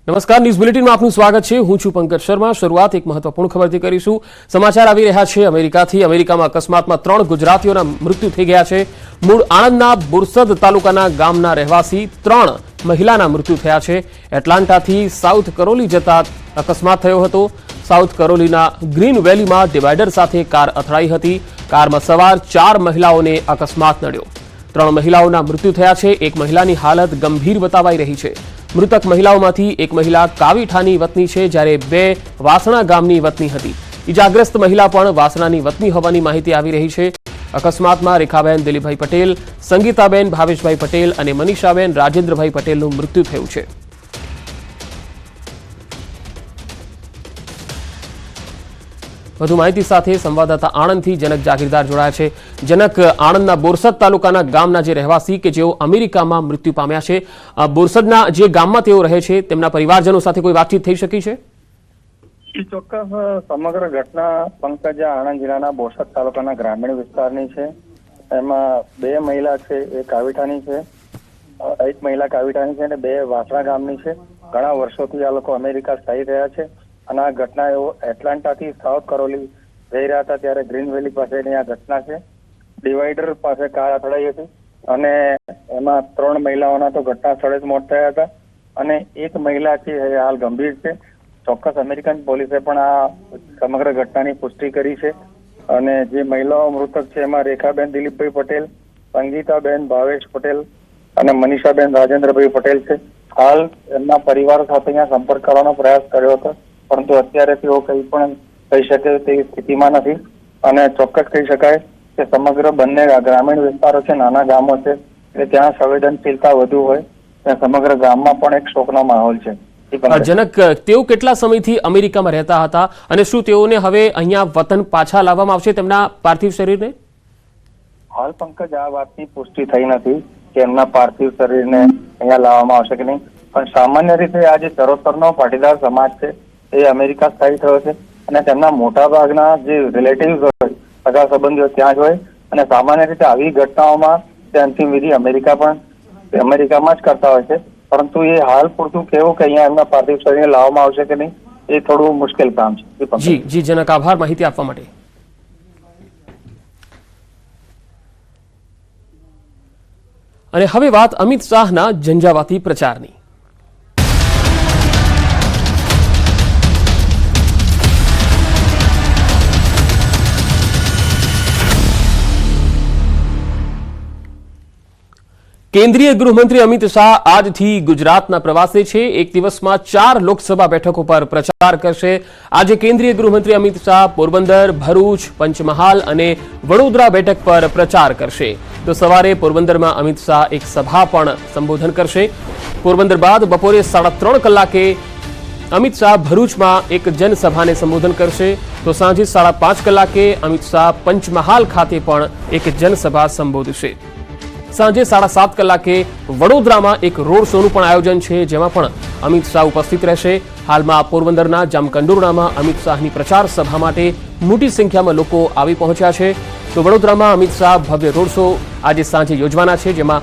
નમસ્કાર, ન્યૂઝ બુલેટિનમાં આપનું સ્વાગત છે। હું છું પંકજ શર્મા। શરૂઆત એક મહત્વપૂર્ણ ખબરથી કરીશું। સમાચાર આવી રહ્યા છે અમેરિકાથી। અમેરિકામાં અકસ્માતમાં 3 ગુજરાતીઓના મૃત્યુ થઈ ગયા છે। મૂળ આણંદના બોરસદ તાલુકાના ગામના રહેવાસી 3 મહિલાના મૃત્યુ થયા છે। એટલાન્ટાથી સાઉથ કરોલી જતા અકસ્માત થયો હતો। સાઉથ કરોલીના ગ્રીન વેલીમાં ડિવાઈડર સાથે કાર અથડાઈ હતી। કારમાં સવાર 4 મહિલાઓને અકસ્માત નડ્યો। 3 મહિલાઓના મૃત્યુ થયા છે। એક મહિલાની હાલત ગંભીર બતાવાઈ રહી છે। મૃતક મહિલાઓમાંથી એક મહિલા કાવીઠાની વતની છે, જ્યારે 2 વાસણા ગામની વતની હતી। ઇજાગ્રસ્ત મહિલા પણ વાસણાની વતની હોવાની માહિતી આવી રહી છે। અકસ્માતમાં રેખાબેન દિલીપભાઈ પટેલ, સંગીતાબેન ભાવેશભાઈ પટેલ અને મનીષાબેન રાજેન્દ્રભાઈ પટેલનું મૃત્યુ થયું છે। વધુ માહિતી સાથે સંવાદદાતા આણંદથી જનક જાગીરદાર જોડાયા છે। જનક, આણંદના બોરસદ તાલુકાના ગામના જે રહેવાસી કે જેઓ અમેરિકામાં મૃત્યુ પામ્યા છે, બોરસદના જે ગામમાં તેઓ રહે છે તેમના પરિવારજનો સાથે કોઈ વાતચીત થઈ શકી છે? ચોક્કસ સમગ્ર ઘટના પંકજ આણંદ જિલ્લાના બોરસદ તાલુકાના ગ્રામીણ વિસ્તારની છે। એમાં 2 મહિલા છે, એ કાવીઠાની છે, એક મહિલા કાવીઠાની છે અને 2 વાસણા ગામની છે। ઘણા વર્ષોથી આ લોકો અમેરિકા સ્થાયી રહ્યા છે અને આ ઘટના એવો એટલાન્ટાથી સાઉથ કરોલી જઈ રહ્યા હતા ત્યારે ગ્રીન વેલી પાસેની આ ઘટના છે। ડિવાઈડર પાસે કાર અથડાઈ હતી અને એમાં 3 મહિલાઓના તો ઘટના સ્થળે જ મોત થયા હતા અને એક મહિલા છે એ હાલ ગંભીર છે। ચોક્કસ અમેરિકન પોલીસે પણ આ સમગ્ર ઘટનાની પુષ્ટિ કરી છે અને જે મહિલાઓ મૃતક છે એમાં રેખાબેન દિલીપભાઈ પટેલ, સંગીતાબેન ભાવેશ પટેલ અને મનીષાબેન રાજેન્દ્રભાઈ પટેલ છે। હાલ એમના પરિવાર સાથે અહીંયા સંપર્ક કરવાનો પ્રયાસ કર્યો હતો, પરંતુ અત્યારે તેઓ કંઈ પણ કહી શકે તેવી સ્થિતિમાં નથી અને ચોક્કસ કહી શકાય કે સમગ્ર બંને ગ્રામીણ વિસ્તારો છે, નાના ગામો છે, એટલે ત્યાં સંવેદનશીલતા વધુ હોય ત્યાં સમગ્ર ગામમાં પણ એક શોકનો માહોલ છે। જનક, તેઓ કેટલા સમયથી અમેરિકામાં રહેતા હતા અને શું તેઓને હવે અહીંયા વતન પાછા લાવવામાં આવશે તેમના પાર્થિવ શરીરને? હાલ પંકજ આ વાતની પુષ્ટિ થઈ નથી કે એમના પાર્થિવ શરીરને અહીંયા લાવવામાં આવશે કે નહીં, પણ સામાન્ય રીતે આ જે ચરોતરનો પાટીદાર સમાજ છે એ અમેરિકા સ્થાયી થયો છે અને તેમના મોટા ભાગના જે રિલેટિવ્સ હોય, સગા સંબંધીઓ ત્યાં જ હોય અને સામાન્ય રીતે આવી ઘટનાઓમાં તે અંતિમ વિધિ અમેરિકામાં જ કરતા હોય છે, પરંતુ એ હાલ પૂરતું કેવું કે અહીંયા એમના પાર્થિવ શરીરને લાવવામાં આવશે કે નહીં એ થોડું મુશ્કેલ કામ છે। જી જનક, આભાર માહિતી આપવા માટે। અને હવે વાત અમિત શાહના ઝંઝાવાતી પ્રચારની। કેન્દ્રીય ગૃહમંત્રી અમિત શાહ આજથી ગુજરાતના પ્રવાસે છે। એક દિવસમાં 4 લોકસભા બેઠકો પર પ્રચાર કરશે। આજે કેન્દ્રીય ગૃહમંત્રી અમિત શાહ પોરબંદર, ભરૂચ, પંચમહાલ અને વડોદરા બેઠક પર પ્રચાર કરશે। તો સવારે પોરબંદરમાં અમિત શાહ એક સભા પણ સંબોધન કરશે। પોરબંદર બાદ બપોરે 3:30 કલાકે અમિત શાહ ભરૂચમાં એક જનસભાને સંબોધન કરશે। તો સાંજે 5:30 કલાકે અમિત શાહ પંચમહાલ ખાતે પણ એક જનસભા સંબોધશે। સાંજે 7:30 કલાકે વડોદરામાં એક રોડ શોનું પણ આયોજન છે, જેમાં પણ અમિત શાહ ઉપસ્થિત રહેશે। હાલમાં પોરબંદરના જામકંડોરણામાં અમિત શાહની પ્રચાર સભા માટે મોટી સંખ્યામાં લોકો આવી પહોંચ્યા છે। તો વડોદરામાં અમિત શાહ ભવ્ય રોડ શો આજે સાંજે યોજવાના છે, જેમાં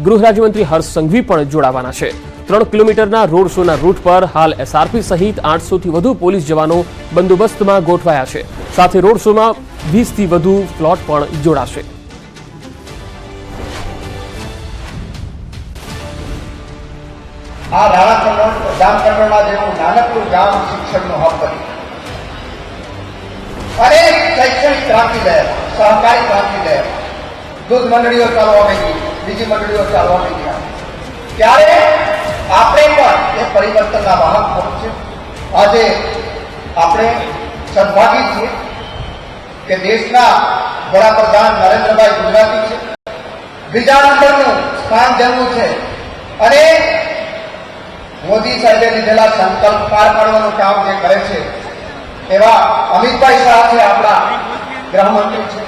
ગૃહ રાજ્યમંત્રી હર્ષ સંઘવી પણ જોડાવાના છે। 3 કિલોમીટરના રોડ શોના રૂટ પર હાલ SRP સહિત 800થી વધુ પોલીસ જવાનો બંદોબસ્તમાં ગોઠવાયા છે। સાથે રોડ શોમાં 20થી વધુ ફ્લોટ પણ જોડાશે। આ જામકંડોરણા જેવું નાનકડું ગામ શિક્ષણનું હબ બન્યું। અનેક શૈક્ષણિક ક્રાંતિ લહેર, સહકારી ક્રાંતિ લહેર, દૂધ મંડળીઓ ચાલવા માંડી, બીજી મંડળીઓ ચાલવા માંડી। ત્યારે આપણે પણ એ પરિવર્તનના વાહક થવું છે। આજે આપણે સદભાગી છીએ કે દેશના વડાપ્રધાન નરેન્દ્રભાઈ ગુજરાતી છે, બીજા નંબરનું સ્થાન જેમનું છે અને મોદી સાહેબે લીધેલા સંકલ્પ પાર પાડવાનું કામ જે કરે છે એવા અમિતભાઈ શાહ છે, આપણા ગૃહમંત્રી છે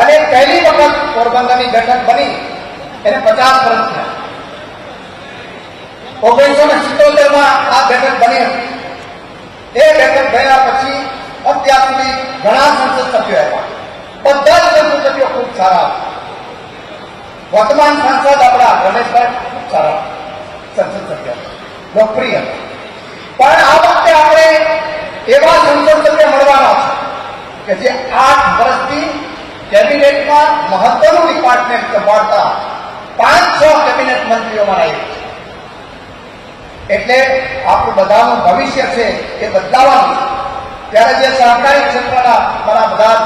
અને પહેલી વખત પોરબંદરની બેઠક બની એને 50 વર્ષ થયા। 1977માં આ બેઠક બની હતી। એ બેઠક બન્યા પછી અત્યાર સુધી ઘણા સંસદ સભ્યો આવ્યા, બધા જ સંસદ સભ્યો ખૂબ સારા હતા। વર્તમાન સાંસદ આપણા રમેશભાઈ ખૂબ સારા સંસદ સભ્ય, લોકપ્રિય પણ આ વખતે આપણે એવા સંસદ સભ્ય મળવાના છે કે જે 8 વર્ષથી કેબિનેટમાં મહત્વનું ડિપાર્ટમેન્ટ સંભાળતા 5-6 કેબિનેટ મંત્રીઓમાં રહી છે. એટલે આપણું બધાનું ભવિષ્ય છે એ બદલાવાનું છે. ત્યારે જે સહકારી ક્ષેત્રના મારા બધા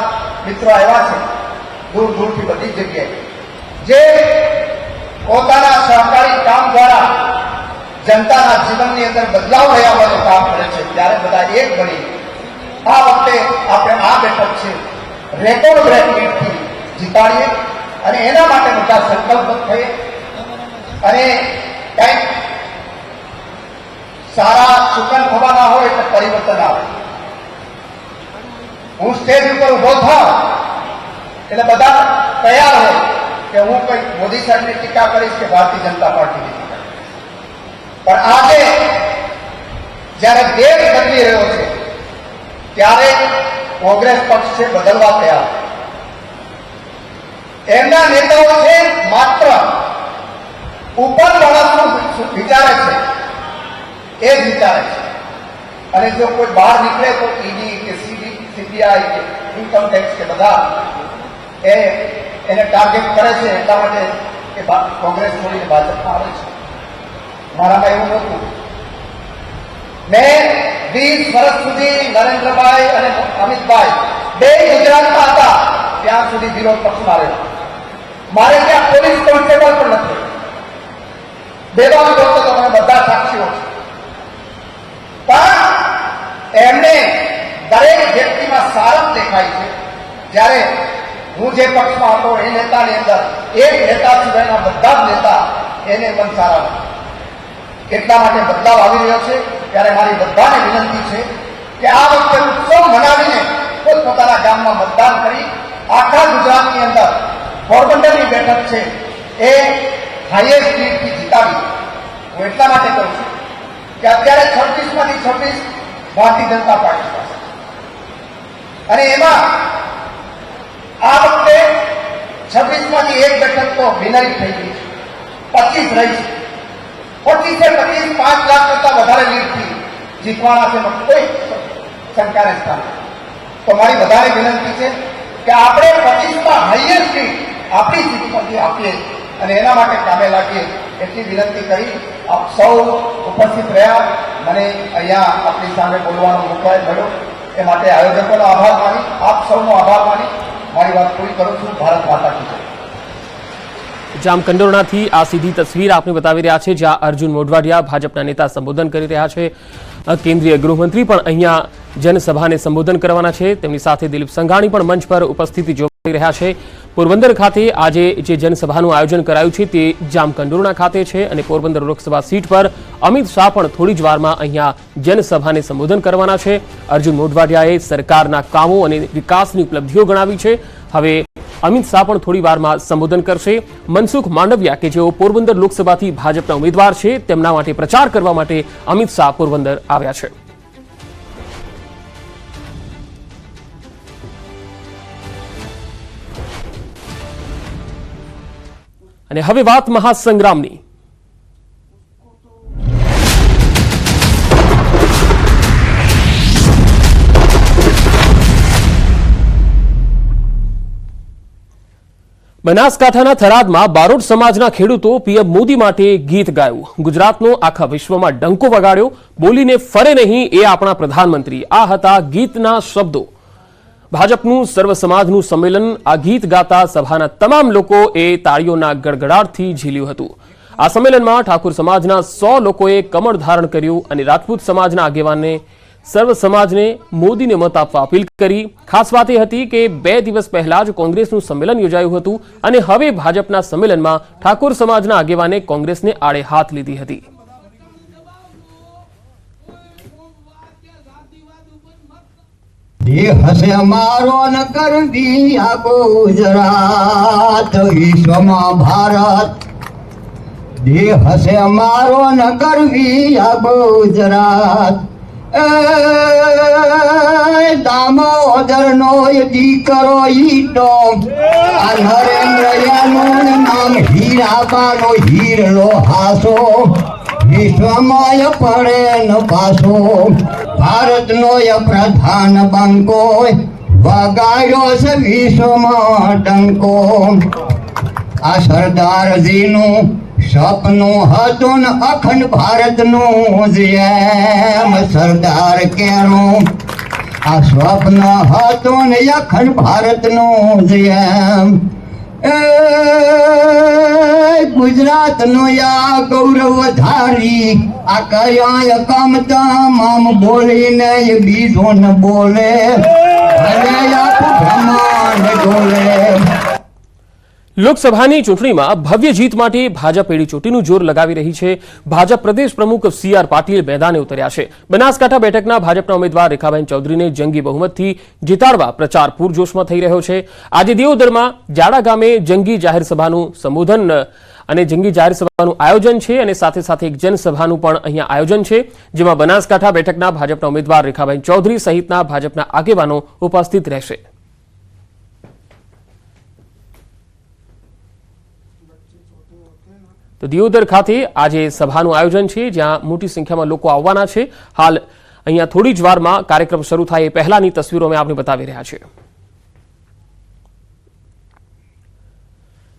મિત્રો આવ્યા છે દૂર દૂરથી બધી જગ્યાએ, જે પોતાના સહકારી કામ દ્વારા જનતાના જીવનની અંદર બદલાવ લઈ આવવાનું કામ કરે છે, ત્યારે બધા એક બની આ વખતે આપણે આ બેઠક છે રેકોર્ડ બ્રેક લીડથી જીતાડીએ અને એના માટે બધા સંકલ્પ થઈએ અને કંઈક સારા સુકન થવાના હોય એટલે પરિવર્તન આવે. હું સ્ટેજ ઉપર ઉભો થાવ એટલે બધા તૈયાર હોય કે હું કંઈક મોદી સાહેબની ટીકા કરીશ કે ભારતીય જનતા પાર્ટીની ટીકા. પણ આજે જ્યારે દેશ બદલી રહ્યો છે ત્યારે કોંગ્રેસ પક્ષ છે બદલવા તૈયાર. એમના નેતાઓ છે માત્ર ઉપર માણસનું વિચારે છે એ જ વિચારે છે અને જો કોઈ બહાર નીકળે તો ઈડી કે સીબીઆઈ કે ઇન્કમ ટેક્સ કે બધા એને ટાર્ગેટ કરે છે એટલા માટે કે કોંગ્રેસ છોડીને ભાજપમાં આવે છે. મારામાં એવું નહોતું. મેં 20 વર્ષ સુધી નરેન્દ્રભાઈ અને અમિતભાઈ બે ગુજરાતમાં હતા ત્યાં સુધી વિરોધ પક્ષમાં રહ્યો. મારે ત્યાં પોલીસ કોન્સ્ટેબલ પણ નથી. બેવા વિરોધ તો તમે બધા સાક્ષીઓ છો. પણ એમને દરેક વ્યક્તિમાં સારસ દેખાય છે. જ્યારે હું જે પક્ષમાં હતો એ નેતાની અંદર એક નેતા સિવાયના બધા જ નેતા એને મન સારા એટલા માટે બદલાવ આવી રહ્યો છે. ત્યારે મારી બધાને વિનંતી છે કે આ વખતે ઉત્સવ મનાવીને પોતપોતાના ગામમાં મતદાન કરી આખા ગુજરાતની અંદર પોરબંદરની બેઠક છે એ હાઈએસ્ટ લીડથી જીતાવી. હું એટલા માટે કહું છું કે અત્યારે 36માંથી 26 ભારતીય જનતા પાર્ટી પાસે અને એમાં આ વખતે 26માંથી એક બેઠક તો બિનહરીફ થઈ ગઈ છે, 25 રહી છે. 25 5 લાખ કરતા વધારે લીડથી જીતવાના છે, કોઈ શંકા રહેતા. તો મારી વધારે વિનંતી છે કે આપણે 25માં હાઈએસ્ટ લીડ આપણી સીટ પરથી આપીએ અને એના માટે કામે લાગીએ એટલી વિનંતી કરી આપ સૌ ઉપસ્થિત રહ્યા. મને અહીંયા આપણી સામે બોલવાનો મોકો મળ્યો એ માટે આયોજકોનો આભાર માની, આપ સૌનો આભાર માની મારી વાત પૂરી કરું છું. ભારત માતા કી જય. જામકંડોરણાથી આ સીધી તસવીર આપને બતાવી રહ્યા છે જ્યાં અર્જુન મોઢવાડિયા ભાજપના નેતા સંબોધન કરી રહ્યા છે. કેન્દ્રીય ગૃહમંત્રી પણ અહીંયા જનસભાને સંબોધન કરવાના છે. તેમની સાથે દિલીપ સંઘાણી પણ મંચ પર ઉપસ્થિતિ જોવા રહ્યા છે. પોરબંદર ખાતે આજે જે જનસભાનું આયોજન કરાયું છે તે જામકંડોરણા ખાતે છે અને પોરબંદર લોકસભા સીટ પર અમિત શાહ પણ થોડી જ વારમાં અહીંયા જનસભાને સંબોધન કરવાના છે. અર્જુન મોઢવાડિયાએ સરકારના કામો અને વિકાસની ઉપલબ્ધિઓ ગણાવી છે. હવે અમિત શાહ પણ થોડી વારમાં સંબોધન કરશે. મનસુખ માંડવિયા કે જેઓ પોરબંદર લોકસભાથી ભાજપના ઉમેદવાર છે તેમના માટે પ્રચાર કરવા માટે અમિત શાહ પોરબંદર આવ્યા છે. અને હવે વાત મહાસંગ્રામની. બનાસકાંઠાના થરાદમાં બારોટ સમાજના ખેડૂતો પીએમ મોદી માટે ગીત ગાયું. ગુજરાતનો આખા વિશ્વમાં ડંકો વગાડ્યો. બોલીને ફરે નહીં એ આપણા પ્રધાનમંત્રી. આ હતા ગીતના શબ્દો. ભાજપનું સર્વ સમાજનું સંમેલન આ ગીત ગાતા સભાના તમામ લોકો એ તાળીઓના ગડગડાટથી ઝીલ્યું હતું. આ સંમેલનમાં ઠાકુર સમાજના 100 લોકોએ કમળ ધારણ કર્યું અને રાજપૂત સમાજના આગેવાનને સર્વ સમાજને મોદીને મત આપવા અપીલ કરી. ખાસ વાત એ હતી કે 2 દિવસ પહેલા જ કોંગ્રેસનું સંમેલન યોજાયું હતું અને હવે ભાજપના સંમેલનમાં ઠાકોર સમાજના આગેવાને કોંગ્રેસને આડે હાથ લીધી હતી. દેહ હશે અમારો નગર દિયા ગુજરાત વિશ્વમાં ભારત. દેહ હશે અમારો નગર વિયા ગુજરાત. દામોદર નો દીકરો ઈટો આ નરેન્દ્ર યાનું નામ હીરાબાનો હીરલો હાસો. વિશ્વમાં પડે ન પાછો ભારતનો પ્રધાન બંકો વગાડ્યો છે વિશ્વમાં ડંકો આ સરદારજીનું સપનું હતું ને અખંડ ભારતનું જેમ સરદાર કેરું આ સ્વપ્ન હતું ને અખંડ ભારતનું જેમ એ ગુજરાતનો આ ગૌરવ ધારી આ કયા કમ તમામ બોલીને બીજો ન બોલે અને આખું બ્રહ્માંડ ડોલે। લોકસભાની ચૂંટણીમાં ભવ્ય જીત માટે ભાજપ એડી ચોટીનું જોર લગાવી રહી છે। ભાજપ પ્રદેશ પ્રમુખ CR પાટીલ મેદાને ઉતર્યા છે। બનાસકાંઠા બેઠકના ભાજપના ઉમેદવાર રેખાબેન ચૌધરીને જંગી બહુમતથી જીતાડવા પ્રચાર પૂરજોશમાં થઈ રહ્યો છે। આજે દિયોદરમાં જાડા ગામે જંગી જાહેર સભાનું સંબોધન અને જંગી જાહેર સભાનું આયોજન છે અને સાથે સાથે એક જનસભાનું પણ અહીંયા આયોજન છે, જેમાં બનાસકાંઠા બેઠકના ભાજપના ઉમેદવાર રેખાબેન ચૌધરી સહિતના ભાજપના આગેવાનો ઉપસ્થિત રહેશે। તો દિયોદર ખાતે આજે સભાનું આયોજન છે, જ્યાં મોટી સંખ્યામાં લોકો આવવાના છે। હાલ અહીંયા થોડી જ વારમાં કાર્યક્રમ શરૂ થાય એ પહેલાની તસવીરો અમે આપને બતાવી રહ્યા છીએ।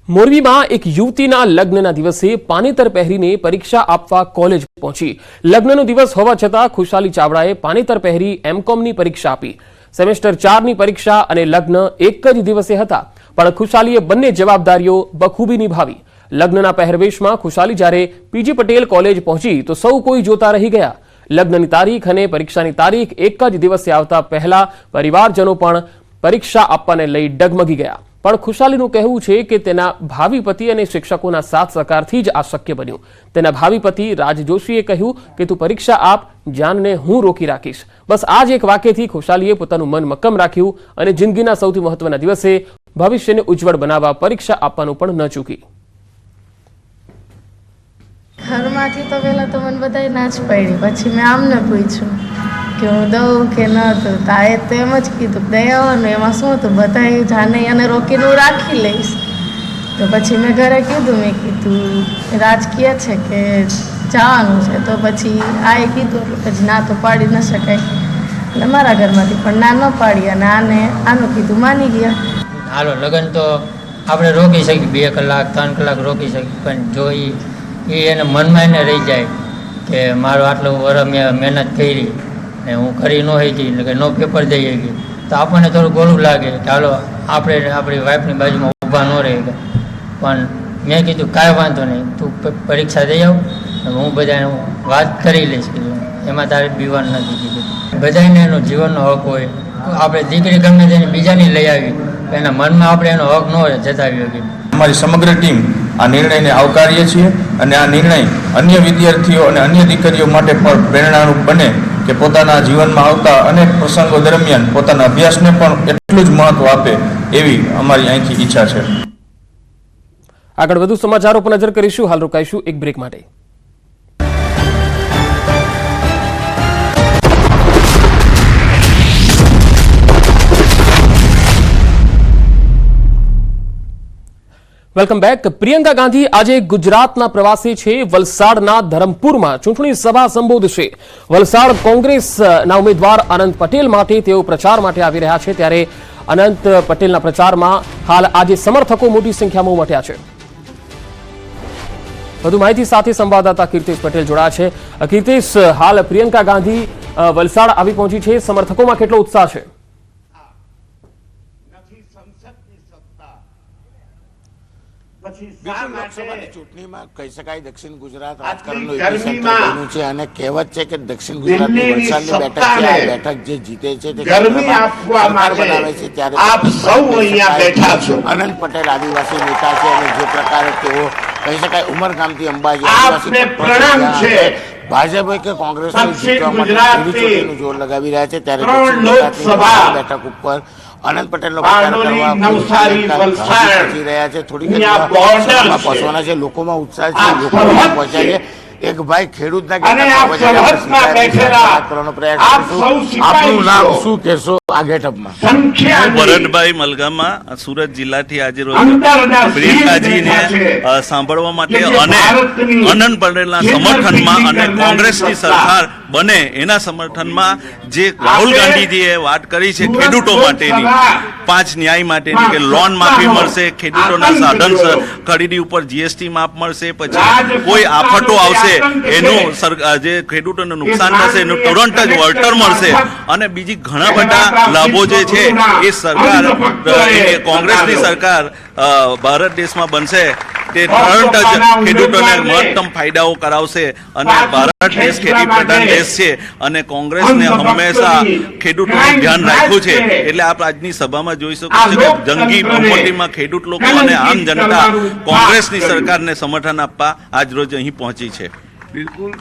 મોરબીમાં એક યુવતીના લગ્નના દિવસે પાનેતર પહેરીને પરીક્ષા આપવા કોલેજ પહોંચી। લગ્નનો દિવસ હોવા છતાં ખુશાલી ચાવડાએ પાનેતર પહેરી એમકોમની પરીક્ષા આપી। સેમેસ્ટર 4ની પરીક્ષા અને લગ્ન એક જ દિવસે હતા, પણ ખુશાલીએ બંને જવાબદારીઓ બખૂબી નિભાવી। લગ્નના પહેરવેશમાં ખુશાલી જ્યારે PG પટેલ કોલેજ પહોંચી તો સૌ કોઈ જોતા રહી ગયા। લગ્નની તારીખ અને પરીક્ષાની તારીખ એક જ દિવસે આવતા પહેલા પરિવારજનો પણ પરીક્ષા આપવાને લઈ ડગમગી ગયા। પણ ખુશાલીનું કહેવું છે કે તેના ભાવિ પતિ અને શિક્ષકોના સાથ સહકારથી જ આ શક્ય બન્યું। તેના ભાવિ પતિ રાજ જોશીએ કહ્યું કે તું પરીક્ષા આપ, જાનને હું રોકી રાખીશ। બસ આ જ એક વાક્યથી ખુશાલીએ પોતાનું મન મક્કમ રાખ્યું અને જિંદગીના સૌથી મહત્વના દિવસે ભવિષ્યને ઉજ્જવળ બનાવવા પરીક્ષા આપવાનું પણ ન ચૂકી। ઘરમાંથી તો પહેલાં તો મને બધાય ના જ પડી, પછી મેં આમને પૂછ્યું કે હું દઉં કે ન દઉં, તાએ તો એમ જ કીધું કે દઈ આવવાનું, એમાં શું હતું, બધાય જાને અને રોકીને હું રાખી લઈશ। તો પછી મેં ઘરે કીધું, મેં કીધું રાજકીય છે કે જવાનું છે, તો પછી આએ કીધું એટલે પછી ના તો પાડી ન શકાય, એટલે મારા ઘરમાંથી પણ ના ન પાડી અને આનું કીધું માની ગયા। હાલો લગ્ન તો આપણે રોકી શકીએ, 2 કલાક 3 કલાક રોકી શકીએ, પણ જો એ એને મનમાં એને રહી જાય કે મારું આટલું વર્ષ મેં મહેનત કરી ને હું કરી ન શકી, એટલે કે નો પેપર દઈ શકી, તો આપણને થોડું ગોળું લાગે કે હાલો આપણે આપણી વાઈફની બાજુમાં ઊભા ન રહી ગયા। પણ મેં કીધું કાંઈ વાંધો નહીં, તું પરીક્ષા દઈ આવ, હું બધાને વાત કરી લઈશ, કીધું એમાં તારે બીવાનું નથી કીધું। બધાને એનો જીવનનો હક હોય, આપણે દીકરી ગમે તેને બીજાની લઈ આવી, એના મનમાં આપણે એનો હક ન જતાવી શકીએ। અમારી સમગ્ર ટીમ આ નિર્ણયને આવકારીએ છીએ અને આ નિર્ણય અન્ય વિદ્યાર્થીઓ અને અન્ય દીકરીઓ માટે પણ પ્રેરણારૂપ બને કે પોતાના જીવનમાં આવતા અનેક પ્રસંગો દરમિયાન પોતાના અભ્યાસને પણ એટલું જ મહત્વ આપે, એવી અમારી અહીંથી ઈચ્છા છે। આગળ વધુ સમાચારો પર નજર કરીશું। હાલ રોકાઈશું એક બ્રેક માટે। Welcome back. પ્રિયંકા ગાંધી આજે ગુજરાતના પ્રવાસે છે। વલસાડના ધરમપુરમાં ચૂંટણી સભા સંબોધશે। વલસાડ કોંગ્રેસના ઉમેદવાર અનંત પટેલ માટે તેઓ પ્રચાર માટે આવી રહ્યા છે, ત્યારે અનંત પટેલના પ્રચારમાં હાલ આજે સમર્થકો મોટી સંખ્યામાં ઉમટ્યા છે। વધુ માહિતી સાથે સંવાદદાતા કીર્તિશ પટેલ જોડાયા છે। કીર્તિશ, હાલ પ્રિયંકા ગાંધી વલસાડ આવી પહોંચી છે, સમર્થકોમાં કેટલો ઉત્સાહ છે? લોકસભાની ચૂંટણીમાં કહી શકાય દક્ષિણ ગુજરાત રાજકારણનું એપિસેન્ટર બન્યું છે અને કહેવત છે કે દક્ષિણ ગુજરાતની વલસાડની બેઠક છે, આ બેઠક જે જીતે છે તે સરકાર બનાવે છે, ત્યારે આપ સૌ અહીંયા બેઠા છો। અનંત પટેલ આદિવાસી નેતા છે અને જે પ્રકારે તેઓ કહી શકાય ઉમરગામથી અંબાજી આદિવાસી પ્રણામ છે, ભાજપ કે કોંગ્રેસને જીતવા માટે જોર લગાવી રહ્યા છે, ત્યારે દક્ષિણ ગુજરાતની બેઠક ઉપર અનંત પટેલનો પ્રચાર કરવા પહોંચી રહ્યા છે। થોડીક પહોંચવાના છે, લોકોમાં ઉત્સાહ છે, લોકોમાં પહોંચ્યા છે। એક ભાઈ ખેડૂતના કરવાનો પ્રયાસ કરીશું। આપનું નામ શું કહેશો આ ગેટઅપમાં ભરતભાઈ મલગામમાં સુરત જિલ્લાથી આજે રોજ પ્રિયંકાજીને સાંભળવા માટે અને આનંદ પટેલના સમર્થનમાં અને કોંગ્રેસની સરકાર બને એના સમર્થનમાં જે રાહુલ ગાંધીજીએ વાત કરી છે ખેડૂતો માટેની 5 ન્યાય માટેની કે લોન માફી મળશે, ખેડૂતોના સાધન ખરીદી ઉપર જીએસટી માફ મળશે, પછી કોઈ આફતો આવશે એનું જે ખેડૂતોને નુકસાન થશે એનું તુરંત જ વળતર મળશે અને બીજી ઘણા બધા લાભો જે છે એ સરકાર કોંગ્રેસની સરકાર ભારત દેશમાં બનશે તે તરત જ ખેડૂતોને મહત્તમ ફાયદાઓ કરાવશે અને ભારત દેશ ખેતી પ્રધાન દેશ છે અને કોંગ્રેસને હંમેશા ખેડૂતોનું ધ્યાન રાખ્યું છે એટલે આપ આજની સભામાં જોઈ શકો છો કે જંગી બહુમતીમાં ખેડૂત લોકો અને આમ જનતા કોંગ્રેસની સરકારને સમર્થન આપવા આજ રોજ અહીં પહોંચી છે. બિલકુલ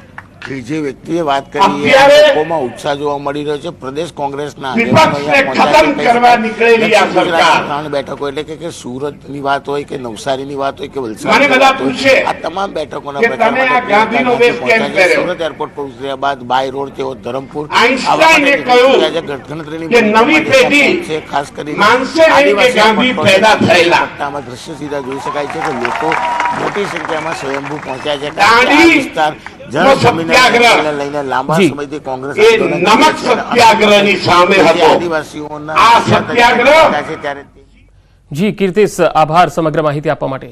કે જે વ્યક્તિએ વાત કરી એ લોકોમાં ઉત્સાહ જોવા મળી રહ્યો છે. પ્રદેશ કોંગ્રેસના ત્રણ બેઠકો એટલે કે સુરતની વાત હોય કે નવસારીની વાત હોય કે વલસાડ, આ તમામ બેઠકોના સુરત એરપોર્ટ પહોંચ્યા બાદ બાય રોડ તેઓ ધરમપુર ગણતરીની ખાસ કરીને આદિવાસી પટ્ટામાં દ્રશ્ય સીધા જોઈ શકાય છે કે લોકો મોટી સંખ્યામાં સ્વયંભૂ પહોંચ્યા છે. આ વિસ્તાર લઈને લાંબા સમયથી કોંગ્રેસ આદિવાસીઓના જી કીર્તિશ, આભાર સમગ્ર માહિતી આપવા માટે.